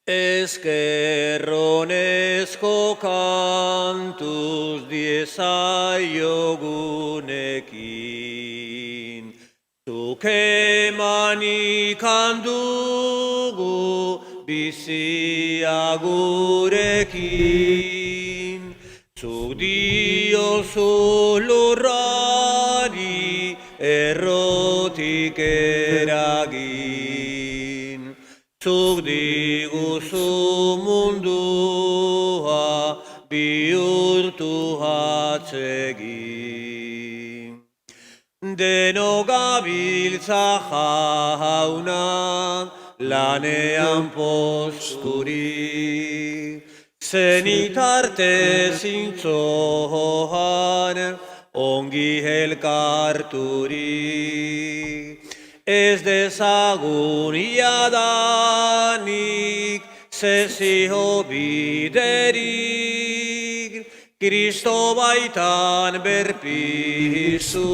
Ezkerronezko kantuz diezaiogunekin, zuk emanik handugu bizia gurekin, zuk diozu lurrari errotik eragin, zuk diguzu mundua bihurtu atsegin. Denok gabiltza jauna lanean posturi, zenitarte zintzoan ongi elkarturi. Ez dezagun jadanik zezio biderik, Kristo baitan berpizu,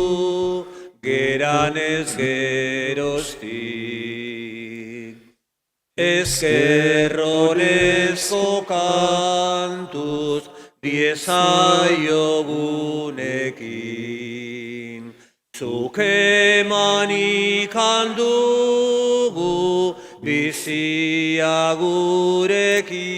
geran ez geroztik. Ezkerronezko kantuz diezaiogunekin, zuk emanik handugu bizia gurekin,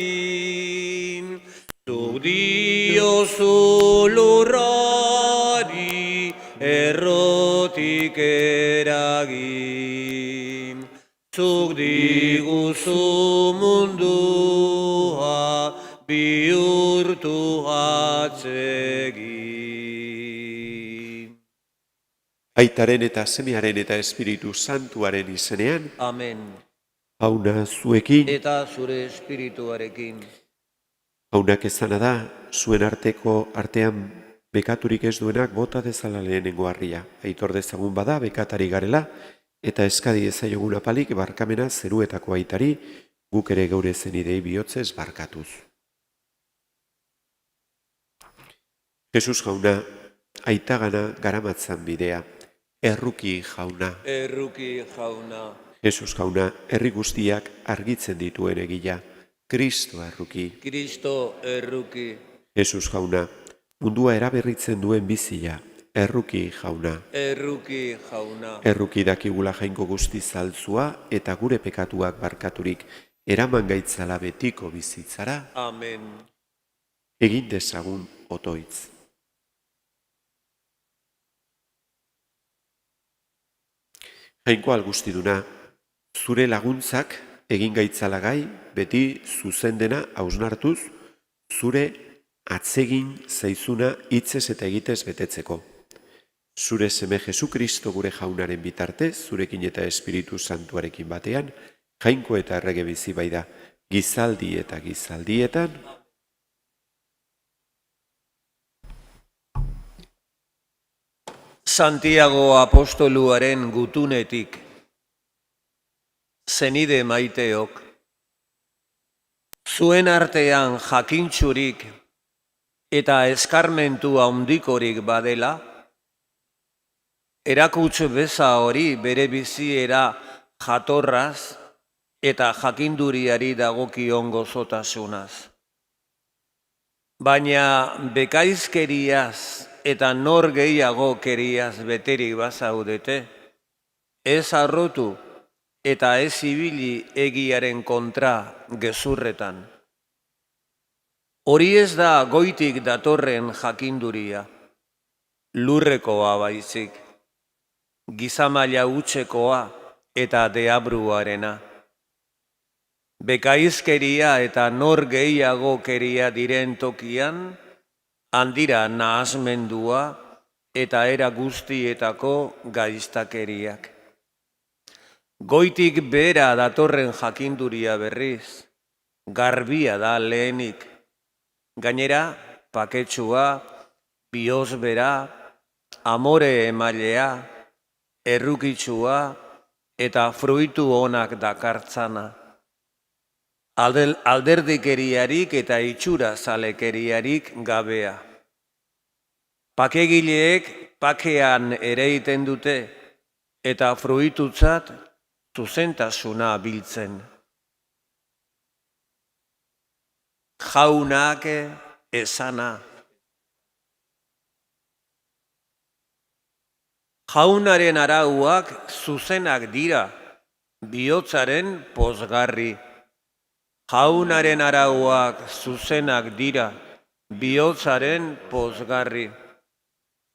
zuk diozu lurrari errotik eragin, zuk diguzu mundua bihurtu atsegin. Aitaren eta Semearen eta Espiritu Santuaren izenean, Amen. Jauna zuekin, Eta zure espirituarekin. jaunak ezana da, zuen artean bekaturik ez duenak bota dezala lehenengo harria. Aitor dezagun bada bekatari garela, eta eskadi ezaiogun apalik barkamena zeruetako aitari, guk ere geure zenidei bihotzez barkatuz. Jesus jauna, aitagana garamatzan bidea, erruki jauna. Erruki jauna. Jesus jauna, herri guztiak argitzen dituen egila, Kristo erruki. Kristo erruki. Jesus jauna, mundua eraberritzen duen bizia, erruki jauna. Erruki jauna. Erruki dakigula jainko guzti zaltzua eta gure pekatuak barkaturik, eraman gaitzala betiko bizitzara, Amen. egin dezagun otoitz. Jainko algustiduna, zure laguntzak egin gaitzalagai beti zuzendena hausnartuz, zure atsegin zaizuna hitzez eta egitez betetzeko. Zure seme Jesu Kristo gure jaunaren bitartez, zurekin eta Espiritu Santuarekin batean, jainko eta errege bizi bai da, gizaldi eta gizaldietan, Santiago apostoluaren gutunetik, zenide maiteok, zuen artean jakintxurik eta eskarmentu handikorik badela, erakuts beza hori bere biziera jatorraz eta jakinduriari dagokion gozotasunaz. Baina bekaizkeriaz eta nor gehiago keriaz beterik bazaudete, ez harrotu eta ez ibili egiaren kontra gezurretan. Hori ez da goitik datorren jakinduria, lurrekoa baizik, gizamaila hutsekoa eta deabruarena. Bekaizkeria eta nor gehiago keria diren tokian, handira nahasmendua eta era guztietako gaiztakeriak. Goitik bera datorren jakinduria berriz, garbia da lehenik. Gainera, paketsua, bihozbera, amore emailea, errukitsua eta fruitu onak dakartzana. Alderdikeriarik eta itxura zalekeriarik gabea. Pakegileek pakean ereiten dute eta fruitutzat zuzentasuna biltzen. jaunak esana. Jaunaren arauak zuzenak dira, bihotzaren pozgarri. Jaunaren arauak zuzenak dira, bihotzaren pozgarri.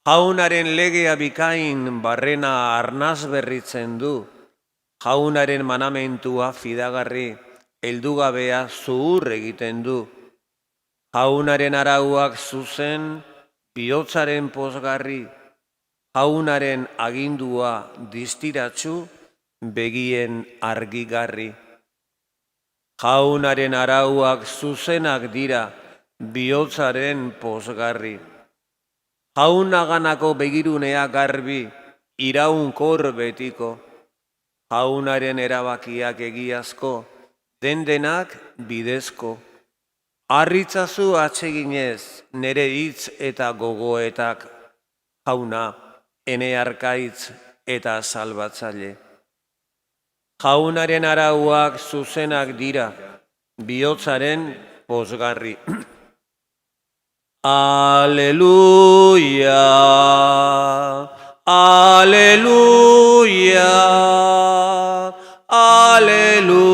Jaunaren legea bikain barrena arnaz berritzen du, jaunaren manamentua fidagarri, heldugabea zuhur egiten du. Jaunaren arauak zuzen, bihotzaren pozgarri, jaunaren agindua distiratsu, begien argigarri. Jaunaren arauak zuzenak dira, bihotzaren pozgarri. Jaunaganako begirunea garbi, iraunkor betiko. Jaunaren erabakiak egiazko, dendenak bidezko. Harritzazu atseginez, nere hitz eta gogoetak, jauna, ene arkaitz eta salbatzaile. Jaunaren arauak zuzenak dira, bihotzaren pozgarri. Aleluia, aleluia, aleluia.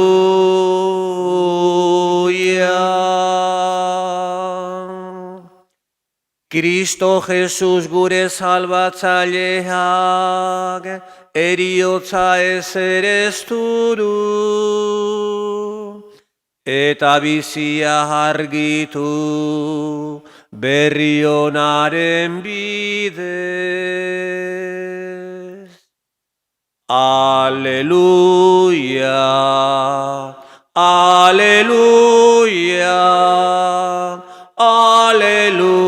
Kristo Jesus gure salbatzaileak, eriotza ezereztu du, eta bizia argitu berri onaren bidez. Aleluia, aleluia, aleluia.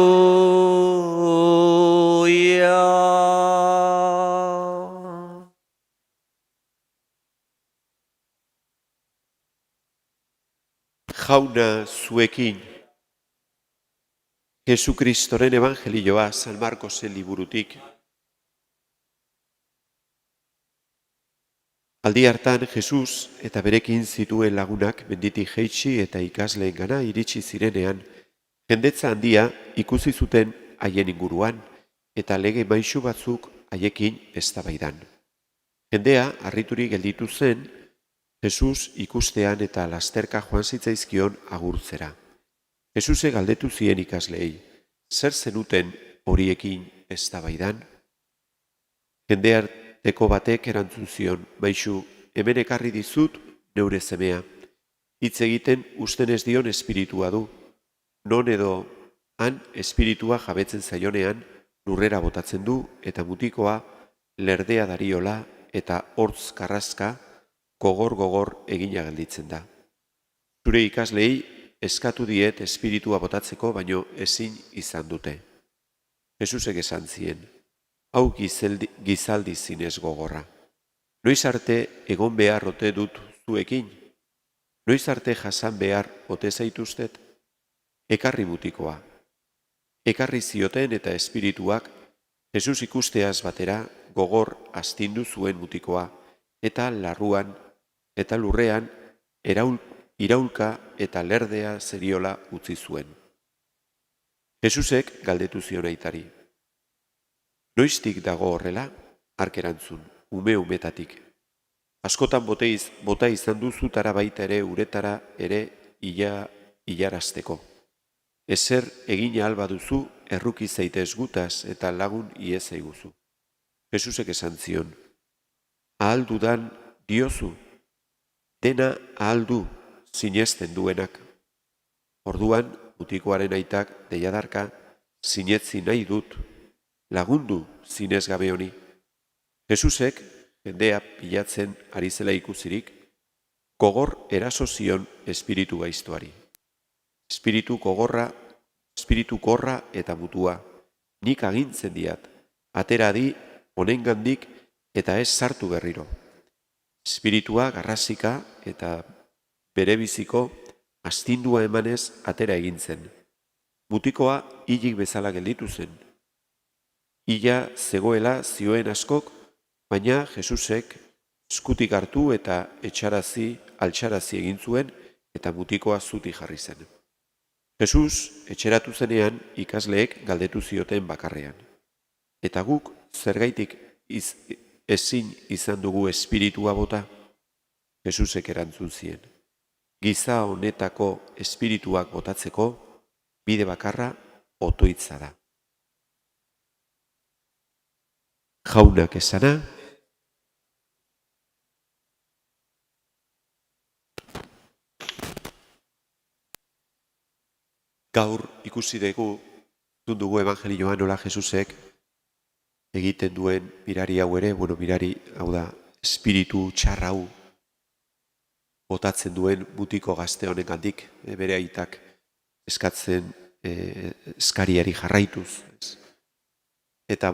Jauna zuekin. Jesukristoren evangelioa San Markosen liburutik. Aldi hartan Jesus eta berekin zituen lagunak menditik jaitsi eta ikasleengana iritsi zirenean, jendetza handia ikusi zuten haien inguruan eta lege maisu batzuk haiekin eztabaidan. Jendea harriturik gelditu zen, Jesus ikustean eta lasterka joan zitzaizkion agurtzera. Jesuse galdetu zien ikasleei, zer zenuten horiekin eztabaidan? Jendearteko batek erantzun zion, maisu, hemen ekarri dizut neure semea. Hitz egiten usten ez dion espiritua du. Non edo han espiritua jabetzen zaionean lurrera botatzen du eta mutikoa lerdea dariola eta hortz karraska gogor egina gelditzen da. Zure ikaslei eskatu diet espiritua botatzeko, baino ezin izan dute. Jesusek esan zien, hau gizaldi zinez gogorra. Noiz arte egon behar ote dut zuekin? Noiz arte jasan behar ote zaituztet? Ekarri mutikoa. Ekarri zioten eta espirituak Jesus ikusteaz batera gogor astindu zuen mutikoa eta larruan eta lurrean iraulka eta lerdea zeriola utzi zuen. Jesusek galdetu zion aitari. Noiztik dago horrela? Hark erantzun, umetatik. Askotan bota izan duzutara baita ere uretara ere ilarazteko. Ezer egin alba duzu, erruki zaitez gutaz eta lagun iez eiguzu. Jesusek esan zion, ahal dudan diozu, dena ahal du sinesten duenak. Orduan, mutikoaren aitak deiadarka, sinetzi nahi dut, lagundu zinez gabe honi. Jesusek, jendea pilatzen ari zela ikusirik, gogor eraso zion espiritu gaiztoari. Espiritu korra eta mutua, nik agintzen diat, atera di honengandik eta ez sartu berriro. Espiritua garrasika eta berebiziko astindua emanez atera egin zen. Mutikoa hilik bezala gelditu zen. Hila zegoela zioen askok, baina Jesusek eskutik hartu eta altxarazi egin zuen eta mutikoa zuti jarri zen. Jesus etxeratu zenean ikasleek galdetu zioten bakarrean. Eta guk zergaitik ezin izan dugu espiritua bota? Jesusek erantzun zien. Giza honetako espirituak botatzeko bide bakarra otoitza da. Jaunak esana, gaur ikusi dugu evangelioan nola Jesusek egiten duen mirari hau ere, mirari hau da espiritu txarra hau botatzen duen mutiko gazte honengandik, bere aitak eskatzen eskariari jarraituz. Eta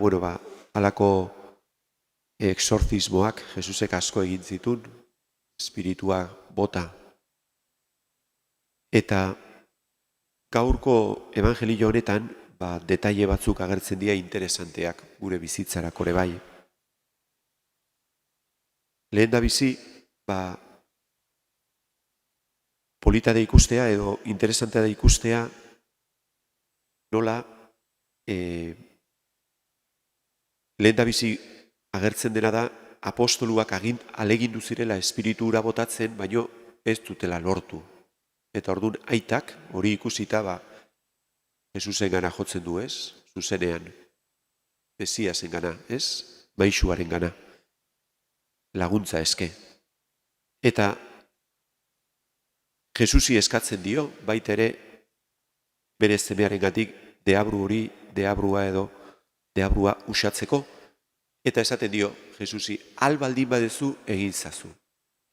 halako exorcismoak Jesusek asko egin zitun, espiritua bota. Eta gaurko evangelio honetan, detaile batzuk agertzen dira interesanteak gure bizitzarako ere bai. Lehen da bizi, polita da ikustea edo interesantea da ikustea nola lehen da bizi agertzen dena da apostoluak alegindu zirela espiritu hura botatzen, baino ez dutela lortu. Eta orduan aitak hori ikusita Jesusen gana jotzen du, ez? Zuzenean, Mesiasen gana, ez? Maisuaren gana, laguntza eske. Eta Jesusi eskatzen dio, baita ere bere semearengatik deabrua usatzeko, eta esaten dio Jesusi, baldin badezu egin zazu.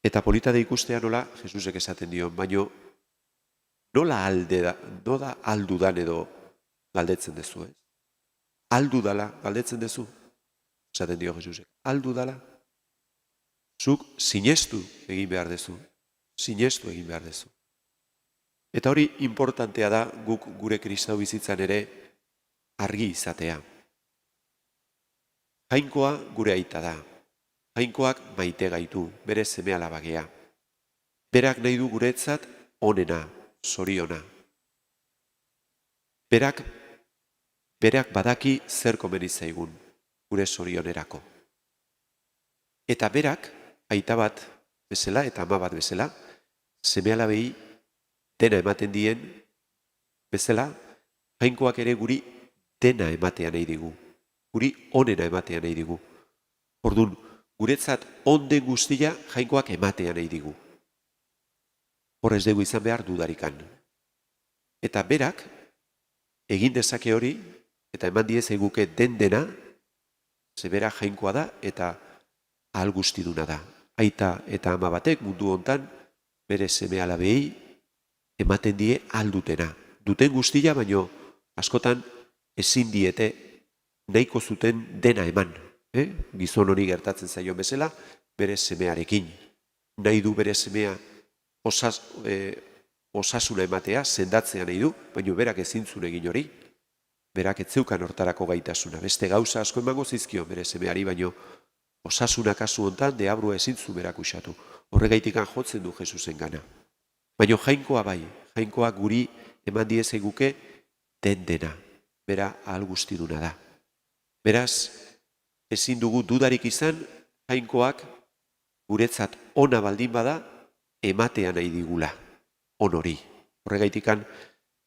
Eta polita da ikustea nola Jesusek esaten dio, baino nola aldudan edo galdetzen dezu, ez? Aldudala galdetzen dezu, esaten dio Jesusek. Aldudala, zuk sinestu egin behar dezu. Sinestu egin behar dezu. Eta hori importantea da guk gure kristau bizitzan ere argi izatea. Jainkoa gure aita da. Jainkoak maite gaitu, bere seme alabagea. Berak nahi du guretzat onena, zoriona. Berak badaki zer komeni zaigun, gure zorionerako. Eta berak, aita bat bezala eta ama bat bezala, seme alabei dena ematen dien bezala, jainkoak ere guri dena ematea nahi digu. Guri onena ematea nahi digu. Orduan, guretzat onden guztia jainkoak ematea nahi digu. Hor ez dugu izan behar dudarikan. Eta berak, egin dezake hori, eta eman diez eguke den dena, ze bera jainkoa da eta ahal guztiduna da. Aita eta ama batek mundu hontan bere seme alabei ematen die aldutena. Duten guztia, baino askotan ezin diete nahiko zuten dena eman. Gizon honi gertatzen zaio bezala, bere semearekin. Nahi du bere semea osasuna ematea, sendatzea nahi du, baino berak ezintzun egin hori. Berak ez zeukan hortarako gaitasuna. Beste gauza asko emango zizkio bere semeari, baino osasuna kasu hontan deabrua ezintzu berak usatu. Horregaitikan jotzen du Jesusen gana. Baina jainkoa bai, jainkoa guri eman diezeguke den dena, bera ahal guztiduna da. Beraz, ezin dugu dudarik izan, jainkoak guretzat ona baldin bada, ematea nahi digula, onori. Horregaitikan,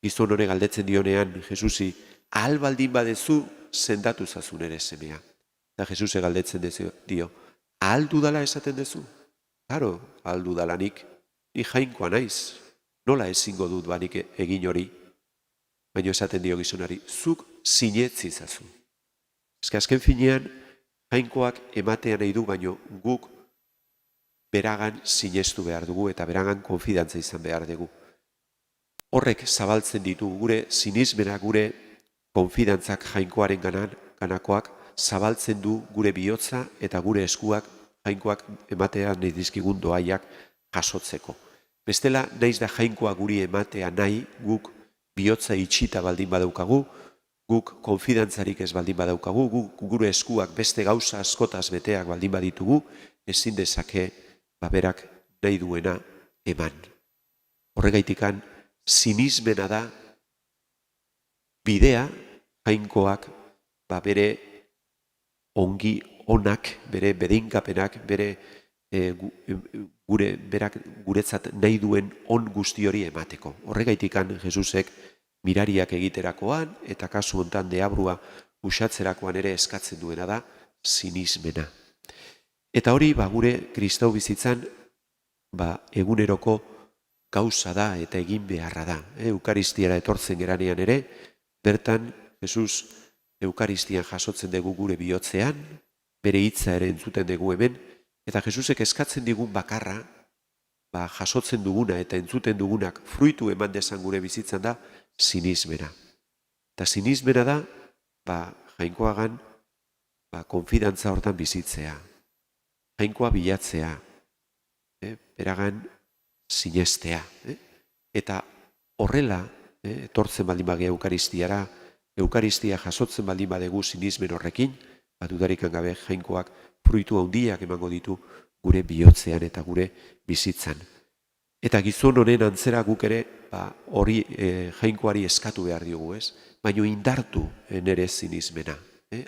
gizon hori galdetzen dionean, Jesusi, ahal baldin badezu sendatu zazun ere semea. Eta Jesuse galdetzen dio, ahal dudala esaten dezu? Claro, ahal dudala ni jainkoa naiz. Nola ezingo dut banik egin hori? Baina esaten dio gizonari, zuk sinetzi zazu. Azken finean, jainkoak ematea nahi du, baino guk beragan sinestu behar dugu eta beragan konfidantza izan behar dugu. Horrek zabaltzen ditu gure sinismena, gure konfidantzak jainkoaren ganakoak zabaltzen du gure bihotza eta gure eskuak jainkoak ematea nahi dizkigun doaiak jasotzeko. Bestela, naiz da jainkoa guri ematea nahi, guk bihotza itxita baldin badaukagu, guk konfidantzarik ez baldin badaukagu, guk gure eskuak beste gauza askotaz beteak baldin baditugu, ezin dezake berak nahi duena eman. Horregaitikan, sinismena da bidea, jainkoak, bere ongi onak, bere bedeinkapenak, bere berak guretzat nahi duen on guzti hori emateko. Horregaitikan Jesusek mirariak egiterakoan eta kasu hontan deabrua usatzerakoan ere eskatzen duena da sinismena. Eta hori gure kristau bizitzan eguneroko gauza da eta egin beharra da. Eukaristiara etortzen geranean ere, bertan Jesus Eukaristian jasotzen dugu gure bihotzean, bere hitza ere entzuten dugu hemen, eta Jesusek eskatzen digun bakarra, jasotzen duguna eta entzuten dugunak fruitu eman dezan gure bizitzan da sinismena. Eta sinismena da, jainkoagan, konfidantza hortan bizitzea, jainkoa bilatzea, beragan sinestea. Eta horrela, etortzen baldin bagea Eukaristiara, Eukaristia jasotzen baldin badegu sinismen horrekin, dudarikan gabe jainkoak fruitu handiak emango ditu gure bihotzean eta gure bizitzan. Eta gizon honen antzera guk ere hori jainkoari eskatu behar diogu, ez? Baina indartu nere sinismena,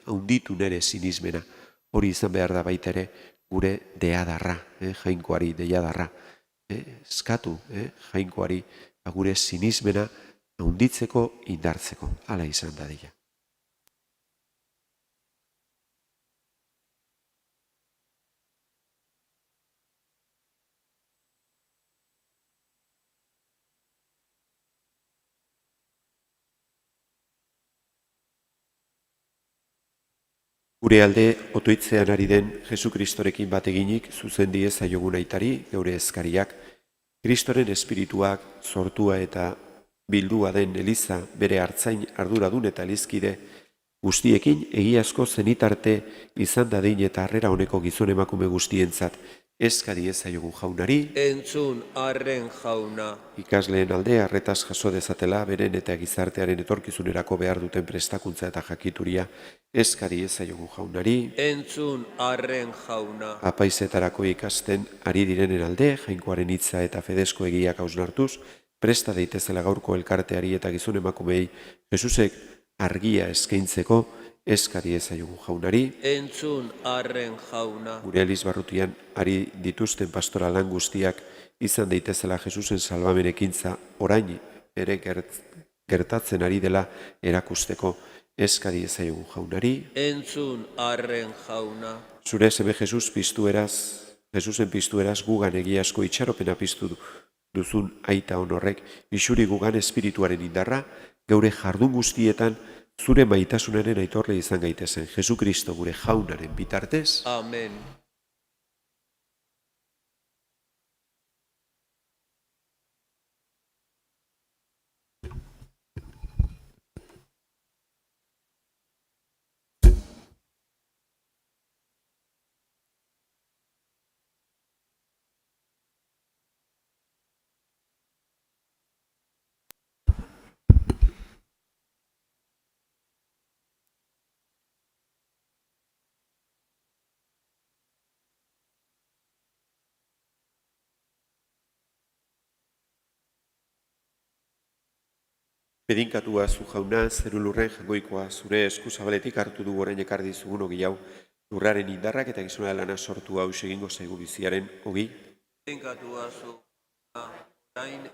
handitu nere sinismena. Hori izan behar da baita ere gure deadarra, jainkoari deiadarra. Eskatu jainkoari gure sinismena handitzeko, indartzeko. Hala izan dadila. Gure alde otoitzean ari den Jesu Kristorekin bat eginik zuzen diezaiogun aitari geure eskariak, Kristoren espirituak sortua eta bildua den Eliza bere hartzain arduradun eta elizkide guztiekin egiazko zenitarte izan dadin eta harrera honeko gizon emakume guztientzat eskari ezaiogun jaunari, entzun arren jauna, ikasleen alde arretaz jaso dezatela beren eta gizartearen etorkizunerako behar duten prestakuntza eta jakituria eskari ezaiogun jaunari, entzun arren jauna, apaizetarako ikasten ari direnen alde, jainkoaren hitza eta fedezko egiak hausnartuz, presta daitezela gaurko elkarteari eta gizon emakumei Jesusek argia eskaintzeko eskari ezaiogun jaunari, entzun arren jauna, gure Elizbarrutian ari dituzten pastora lan guztiak izan daitezela Jesusen salbamen ekintza orain ere gertatzen ari dela erakusteko eskari ezaiogun jaunari, entzun arren jauna, zure seme Jesusen piztueraz gugan egiazko itxaropena piztu duzun aita honorrek, isuri gugan espirituaren indarra, geure jardun guztietan zure maitasunaren aitorle izan gaitezen, Jesu Kristo gure jaunaren bitartez. amen. Bedinkatua zu jauna, zeru lurren jangoikoa, zure eskuzabaletik hartu du orain ekar dizugun ogi hau, lurraren indarrak eta gizona lana sortu hau egingo zaigu biziaren ogi. Bedinkatua zu orain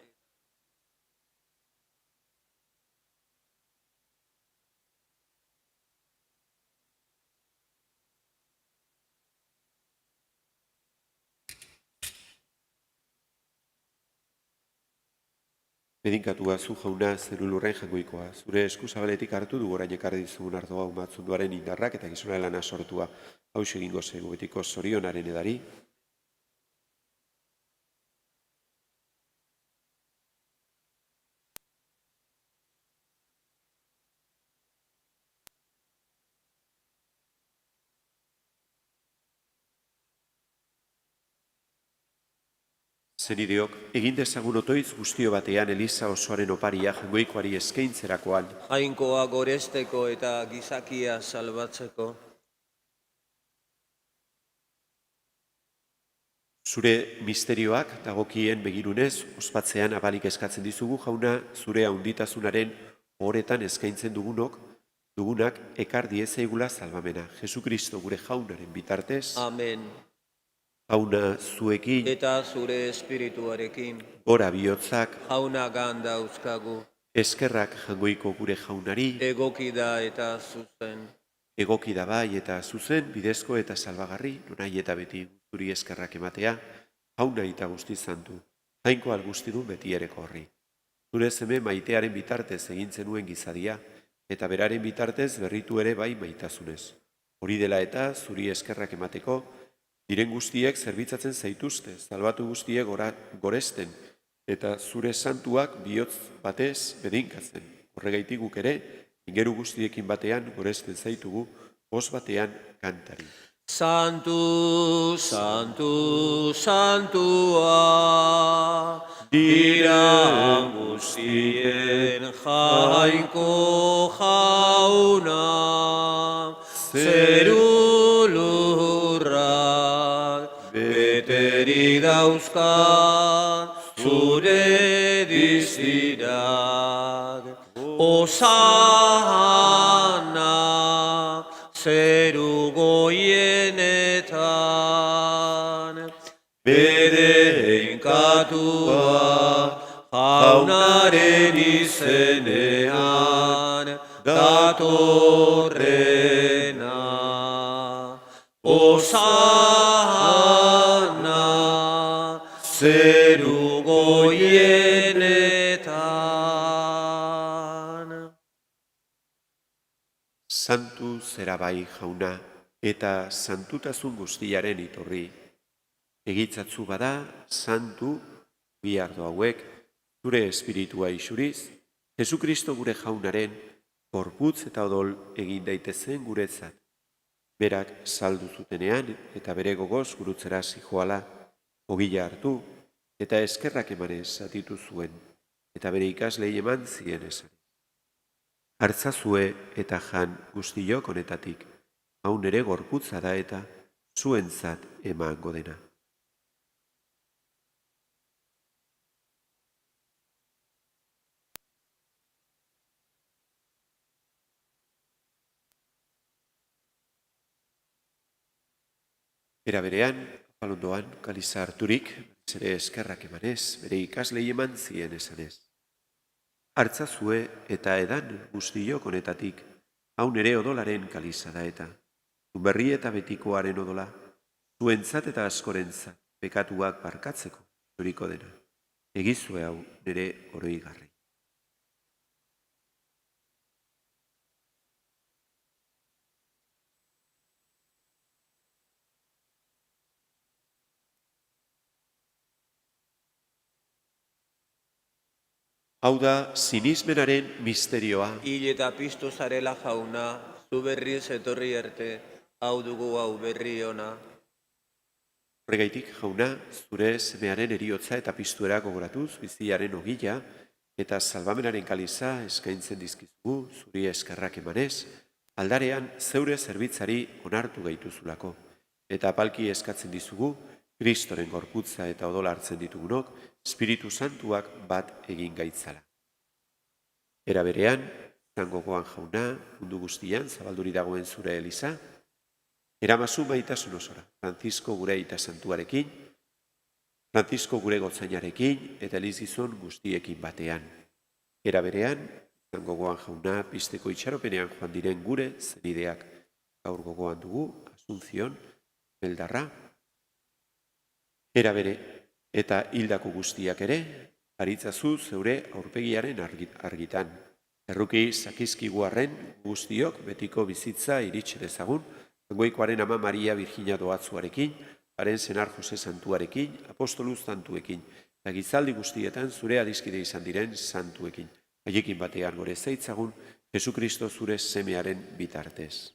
Bedinkatua zu jauna, zeru lurren jangoikoa, zure eskuzabaletik hartu du orain ekar dizugun ardo hau matzunduaren indarrak eta gizona lana sortua hau egingo zaigu betiko zorionaren edari. Zenideok, egin dezagun otoitz guztio batean Eliza osoaren oparia jangoikoari eskaintzerakoan. jainkoa goresteko eta gizakia salbatzeko. Zure misterioak dagokien begirunez, ospatzean abalik eskatzen dizugu jauna, zure haunditasunaren ohoretan eskaintzen dugunak ekar diezaigula salbamena. Jesukristo gure jaunaren bitartez, Amen. jauna zuekin, Eta zure espirituarekin, gora bihotzak, jauna ganda euskagu, eskerrak jangoiko gure jaunari, egoki da eta zuzen. egoki da bai eta zuzen, bidezko eta salbagarri, nonai eta beti zuri eskerrak ematea, jauna eta guzti zantu, jainko algustidun beti ereko horri. Zure seme maitearen bitartez egin zenuen gizadia, eta beraren bitartez berritu ere bai maitasunez. Hori dela eta zuri eskerrak emateko, diren guztiek zerbitzatzen zaituzte, salbatu guztiek goresten, eta zure santuak bihotz batez bedinkatzen. Horregaitik guk ere, ingeru guztiekin batean goresten zaitugu, boz batean kantari. Santu, santu, santua, dira guztien jainko jauna, zeru lurrak beteri dauzka, zure dizirak, osana, zeru goienetan, bere inkatua jaunaren izenean datorrena. Osana, zeru goienetan. Santu zera bai jauna, eta santutasun guztiaren itorri. Egitzatzu bada, santu, bi ardo hauek, zure espiritua isuriz, Jesukristo gure jaunaren, gorputz eta odol egin daitezen guretzat. Berak saldu zutenean eta bere gogoz gurutzera zijoala, ogila hartu eta eskerrak emanez zatitu zuen, eta bere ikaslei eman zien esan. Hartzazue eta jan guztiok honetatik, hau nere gorputza da eta zuentzat emango dena. Era berean, apalondoan, kaliza harturik, ere eskerrak emanez, bere ikaslei eman zien esanez. Hartzazue eta edan guztiok honetatik, hau nere odolaren kaliza da eta, berri eta betikoaren odola, zuentzat eta askorentzat, pekatuak barkatzeko, zoriko dena. Egizue hau nere oroigarri. Hau da, sinismenaren misterioa. Hil eta piztu zarela jauna, zu berriz etorri arte, hau dugu hau berri ona. Horregaitik jauna, zure semearen eriotza eta piztuera gogoratuz, biziaren ogila eta salbamenaren kaliza eskaintzen dizkizugu, zuri eskerrak emanez, aldarean zeure zerbitzari onartu gaituzulako. Eta apalki eskatzen dizugu, Kristoren gorputza eta odola hartzen ditugunok, Espiritu Santuak bat egin gaitzala. Era berean, zangokoan jauna, mundu guztian, zabalduri dagoen zure eliza, eramazu maitasun osora, Francisco gure aita santuarekin, Francisco gure gotzainarekin, eta elizgizon guztiekin batean. Era berean, zangokoan jauna, pizteko itxaropenean joan diren gure zenideak. Gaur gogoan dugu, Asunción, Meldarra, era bere, eta hildako guztiak ere, aritzazu zeure aurpegiaren argitan. Erruki sakizkigu arren guztiok betiko bizitza iritsi dezagun, Goikoaren ama Maria Virginia doatzuarekin, haren senar Jose Santuarekin, apostolu santuekin, eta gizaldi guztietan zure adiskide izan diren santuekin. Haiekin batean gore zaitzagun, Jesukristo zure semearen bitartez.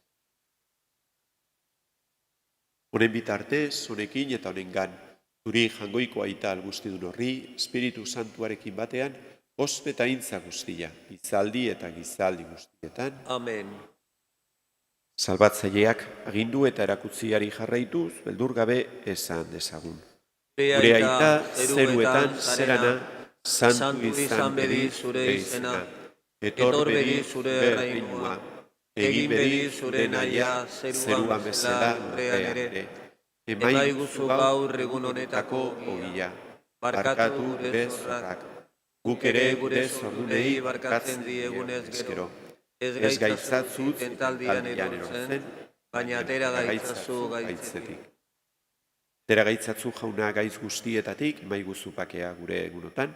Honen bitartez, honekin eta honengan, zuri jangoiko aita algustidun horri, Espiritu Santuarekin batean, ospe eta intza guztia, gizaldi eta gizaldi guztietan. Amen. Salbatzaileak agindu eta erakutziari jarraituz, beldur gabe esan dezagun. Gure aita zeruetan zerana, santu izan bedi zure izena, Etor bedi zure reinua, egin bedi zure nahia, zeruan bezala lurrean ere. Emaiguzu gaur egun honetako ogia, barkatu gure zorrak, guk ere gure zordunei barkatzen diegunez gero. Ez gaitzatzu tentaldian erortzen, baina atera gaitzazu gaitzetik. Atera gaitzatzu jauna gaitz guztietatik, maiguzu pakea gure egunotan,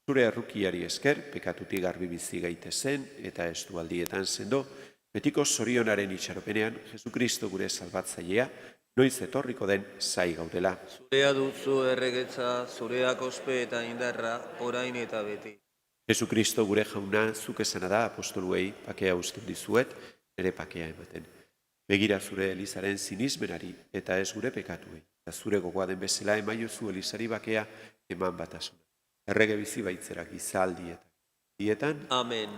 zure errukiari esker, pekatutik garbi bizi gaitezen eta estualdietan sendo, betiko zorionaren itxaropenean, Jesukristo gure salbatzailea, noiz etorriko den zai gaudela. Zurea duzu erregetza, zureak ospe eta indarra, orain eta beti. Jesukristo gure jauna, zuk esana da apostoluei pakea uzten dizuet, ere pakea ematen. Begira zure Elizaren sinismenari eta ez gure pekatuei. Eta zure gogoa den bezala emaiozu Elizari bakea eman batasuna. Errege bizi baitzerak izaldi eta dietan. Amen.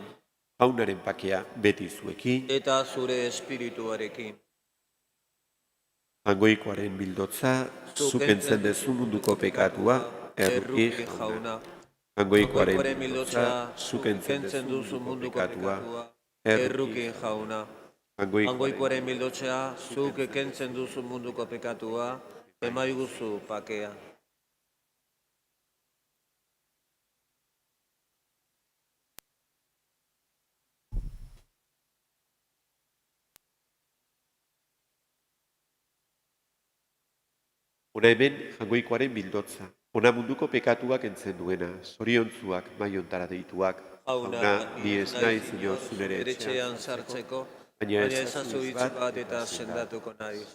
Jaunaren pakea beti zuekin. Eta zure espirituarekin. Hangoikoaren bildotza, zukentzen dezu munduko pekatua, erruki jauna. Hangoikoaren bildotza, zukentzen duzu munduko pekatua, erruki jauna. Hangoikoaren bildotza, zuk kentzen duzu munduko pekatua, emaiguzu pakea. Ona hemen jangoikoaren bildotza. Ona munduko pekatuak entzen duena, zoriontzuak, maiontara deituak. Jauna, ni ez naiz inor zunere etxean sartzeko, baina ezazu hitz bat eta sendatuko naiz.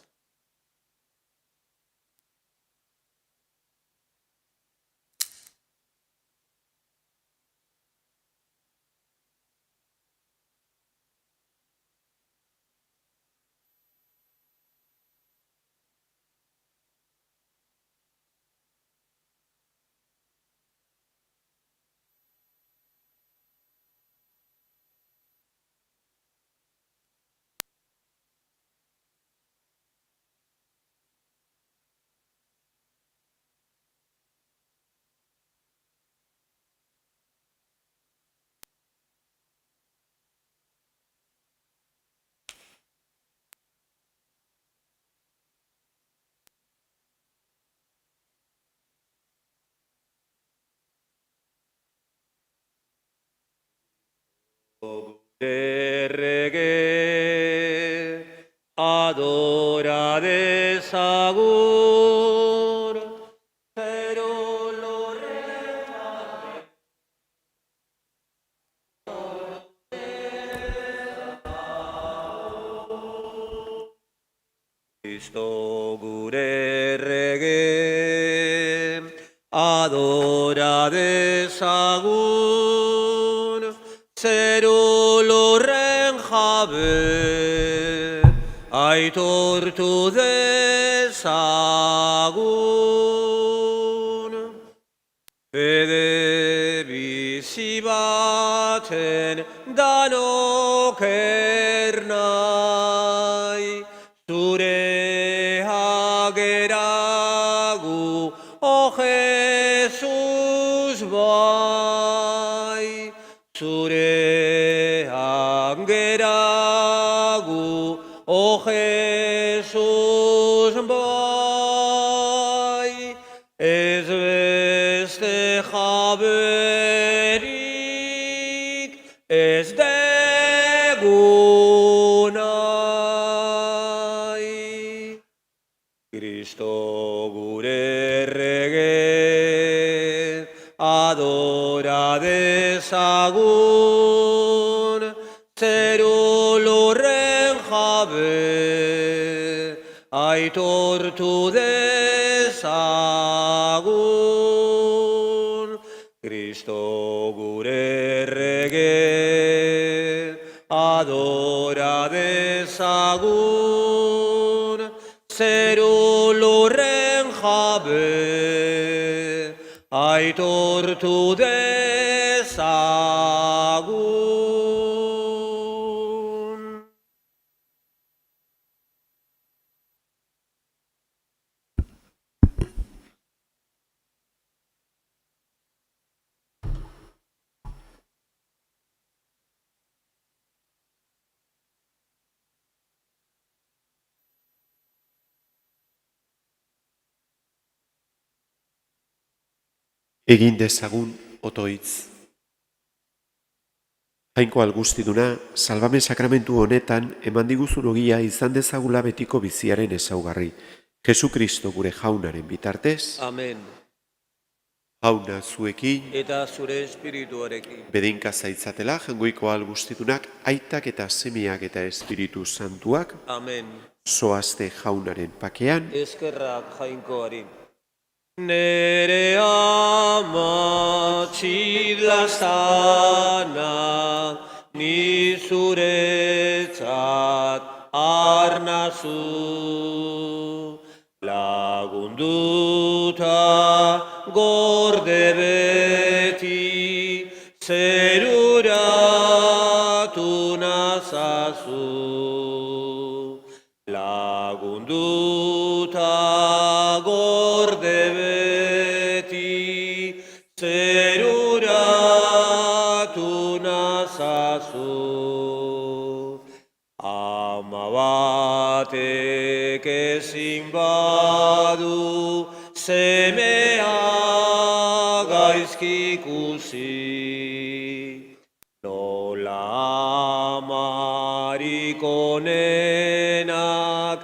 Errege, adora dezagun, zero lorrean. Kristo gure errege, adora dezagun, zeru lurren jabe, aitortu dezagun. Fede bizi baten danok ernai, zure ageragu, o Jesus bai, zure angeragu, o Jesus bai, ez beste jaberik, ez dugu nahi. Kristo gure errege, adora dezagun, zeru lurren jabe, aitortu dezagun. Kristo gure errege, adora dezagun, zeru lurren jabe, aitortu dezagun. Egin dezagun otoitz. Jainko guztiduna, salbamen sakramentu honetan eman diguzun ogia izan dezagula betiko biziaren ezaugarri. Jesukristo gure jaunaren bitartez, Amen. jauna zuekin, Eta zure espirituarekin. bedinka zaitzatela, jangoiko guztidunak, aitak eta semiak eta espiritu santuak, Amen. zoazte jaunaren pakean, Eskerrak jainkoari. Nere ama txidlazana, ni zuretzat arnazu. Lagunduta gorde beti, zeruratu nazazu. Lagunduta gorde beti, zeruratu nazazu. Ama batek ezin badu, semea gaizki ikusi. Nola amarik onenak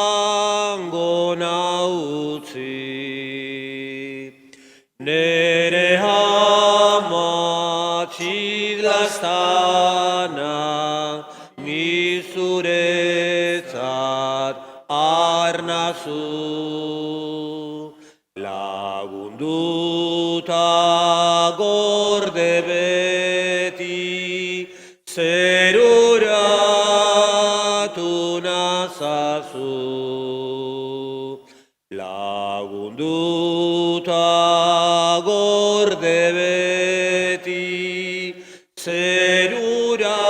alizango nautzi. Nere ama txidlaztana, ni zuretzat arnazu. Lagunduta gorde beti, zeruratu nazazu. Lagunduta gorde beti, zeruratu